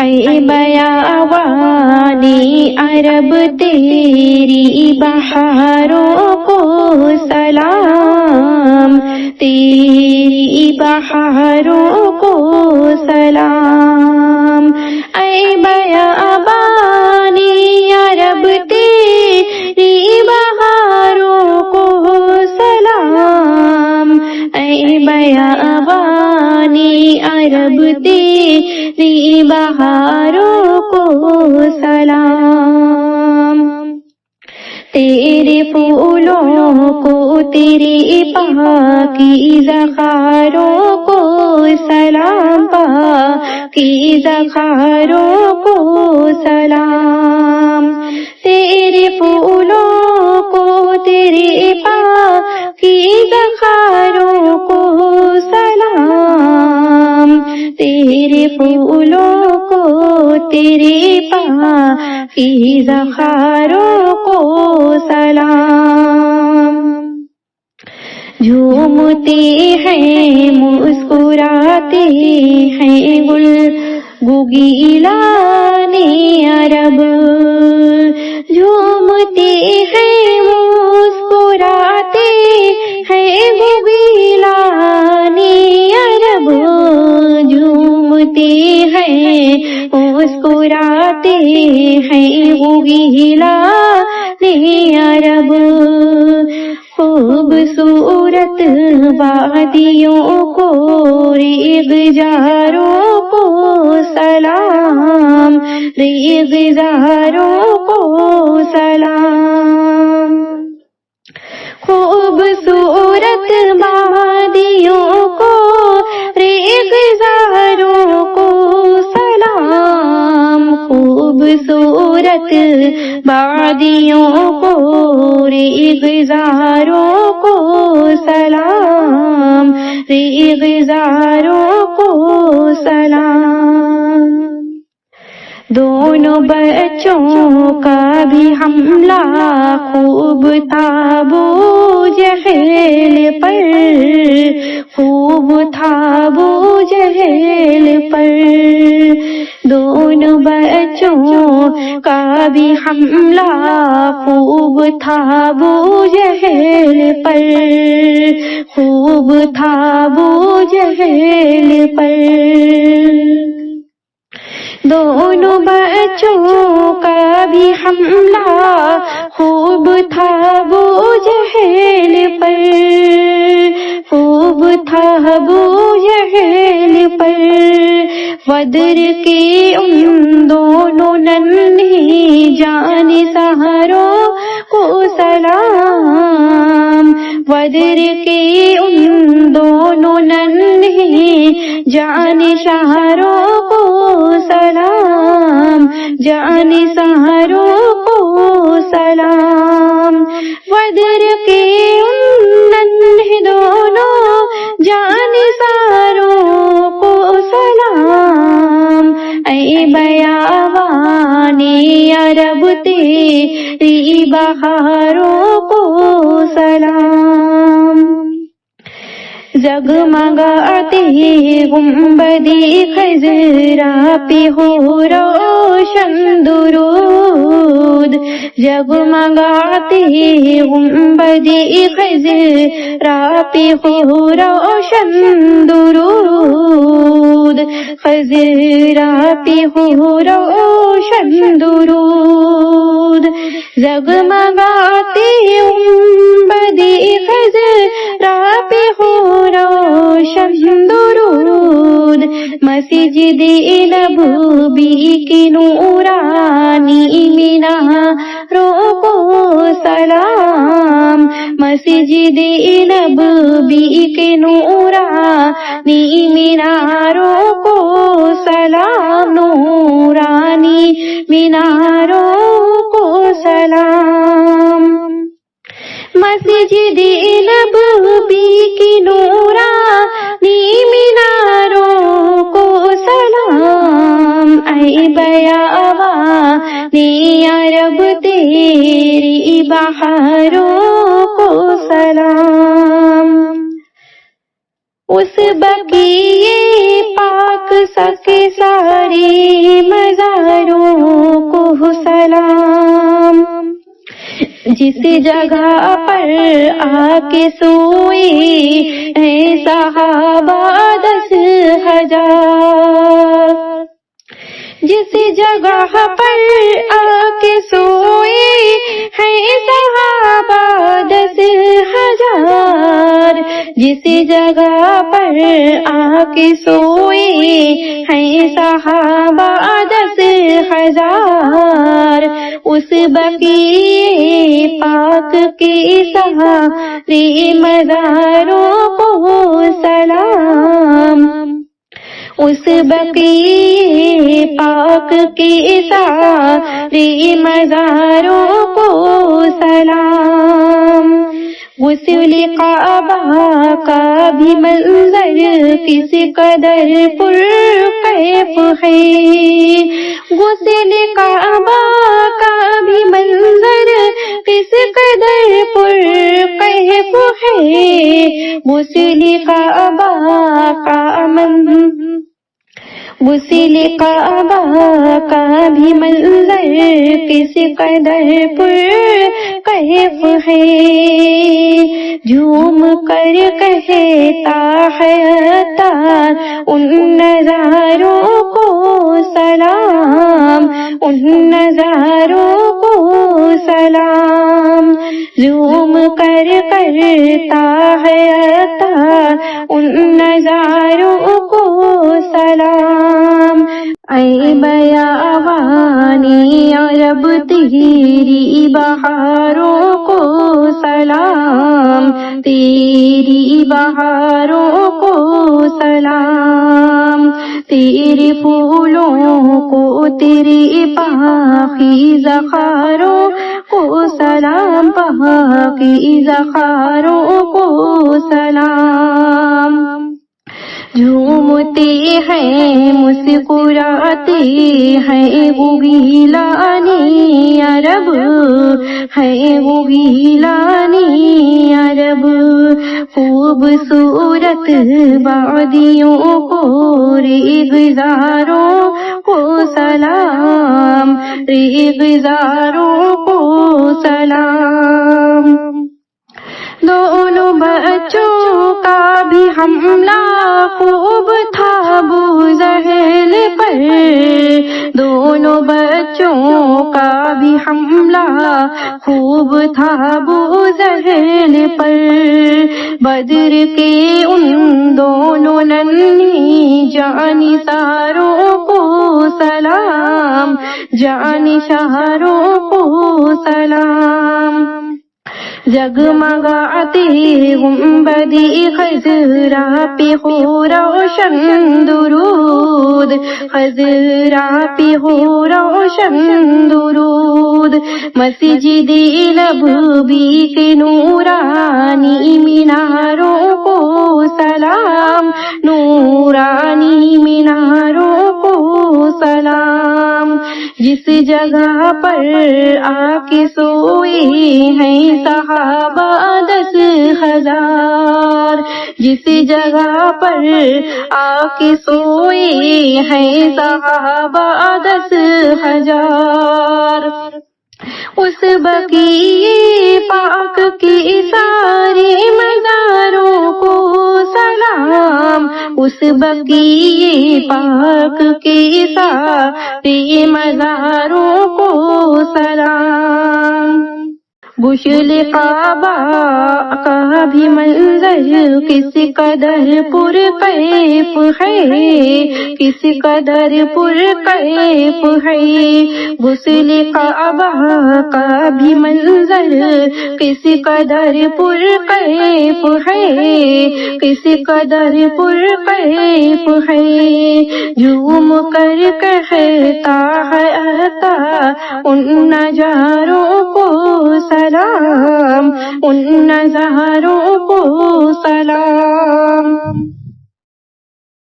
اے بیابانی عرب تیری بہاروں کو سلام، تیری بہاروں کو سلام، اے بیابانی عرب تیری بہاروں کو سلام، اے بیابانی عرب تیری بہاروں کو سلام، تیرے پھولوں کو تیرے پاکیزہ خاروں کو سلام، پاکیزہ خاروں کو سلام، تیرے پھولوں کو تیرے پاکیزہ خاروں کو سلام، تیرے پھولوں کو تیرے پاکیزہ خاروں کو سلام، جھومتے ہیں مسکراتے ہیں گل گیلان عرب، جھومتے ہیں مسکراتے ہیں گیلان عرب، جھومتے ہیں مسکراتے ہیں گیلان عرب، خوبصورت وادیوں کو ریگزاروں کو سلام، ریگزاروں کو سلام، خوبصورت وادیوں کو ریگزاروں کو سلام، خوبصورت وادیوں کو ریگزاروں کو سلام، ریگزاروں کو سلام، دونوں بچوں کا بھی حملہ خوب تھا ابو جہل پر، خوب تھا ابو جہل پر، دونوں بچوں کا بھی حملہ خوب تھا ابو جہل پر، خوب تھا ابو جہل پر، دونوں بچوں کا بھی حملہ خوب تھا ابو جہل پر، خوب تھا ابو جہل پر، بدر کے ان دونوں ننھی جان سہروں کو سلام، بدر کے ان دونوں ننھی جان سہروں کو سلام، جان سہروں کو سلام، بدر کے ان ننھے دونوں جان سہروں کو سلام، اے بیابانی عرب تیری بہاروں کو سلام، جگمگاتے گنبدِ خضرا پہ ہو روشن درود، جگمگاتے گنبدِ خضرا پہ ہو روشن درود، خضرا پہ ہو روشن درود، جگمگاتے گنبدِ خضرا پہ ہو روشن درود، مسجد نبوی کی نورانی میناروں کو سلام، مسجد نبوی کے نورانی میناروں کو سلام، نورانی میناروں کو سلام، مسجد نبوی کی نورانی میناروں کو سلام، اے بیابانی عرب تیری بہاروں کو سلام، اس بقیے پاک سکے ساری جس جگہ پر آ کے سوئے ہیں صحابہ 10,000، جس جگہ پر آ کے سوئے ہیں صحابہ 10,000، جس جگہ پر آ کے سوئے ہیں صحابہ 10,000، اس بقیع پاک کے سہارے مزاروں کو سلام، اس بقیع پاک کے سارے مزاروں کو سلام۔ غسل کعبہ کا بھی منظر کس قدر پرکیف ہے، غسل کعبہ کا بھی منظر کس قدر پرکیف ہے، غسل کعبہ غسل کعبہ کا بھی منظر کس قدر پرکیف ہے، جھوم کر کہتا ہے عطار ان نظاروں کو سلام، ان نظاروں کو سلام، جھوم کر کہتا ہے عطار ان نظاروں کو سلام۔ اے بیابانی عرب تیری بہاروں کو سلام، تیری بہاروں کو سلام، تیرے پھولوں کو تیرے پاکیزہ خاروں کو سلام، پاکیزہ خاروں کو سلام۔ جھومتے ہیں مسکراتے ہیں وہ گیلانی عرب، ہے وہ گیلانی عرب، خوبصورت وادیوں کو ریگزاروں کو سلام، ریگزاروں کو سلام۔ دونوں بچوں کا بھی حملہ خوب تھا ابو جہل پر، دونوں بچوں کا بھی حملہ خوب تھا ابو جہل پر، بدر کے ان دونوں ننھی جانثاروں کو سلام، جانشاروں کو سلام۔ جگمگاتے گنبدِ خضرا پہ ہو روشن درود، خضرا پہ ہو روشن درود، مسجد نبوی کے نورانی میناروں کو سلام، نورانی میناروں کو سلام۔ جس جگہ پر آ کے سوئے ہیں صحابہ 10,000، جس جگہ پر آ کے سوئے ہیں صحابہ 10,000، اس بقیع پاک کے سارے مزاروں کو سلام، اس بقیع پاک کے سارے مزاروں کو سلام۔ غسل کعبہ کا بھی منظر کس قدر پرکیف ہے، کس قدر پرکیف ہے، غسل کعبہ کا بھی منظر کس قدر پرکیف ہے، کس قدر پرکیف ہے، جھوم کر کہتا ہے عطا ان نظاروں کو سلام، ان نظاروں کو سلام۔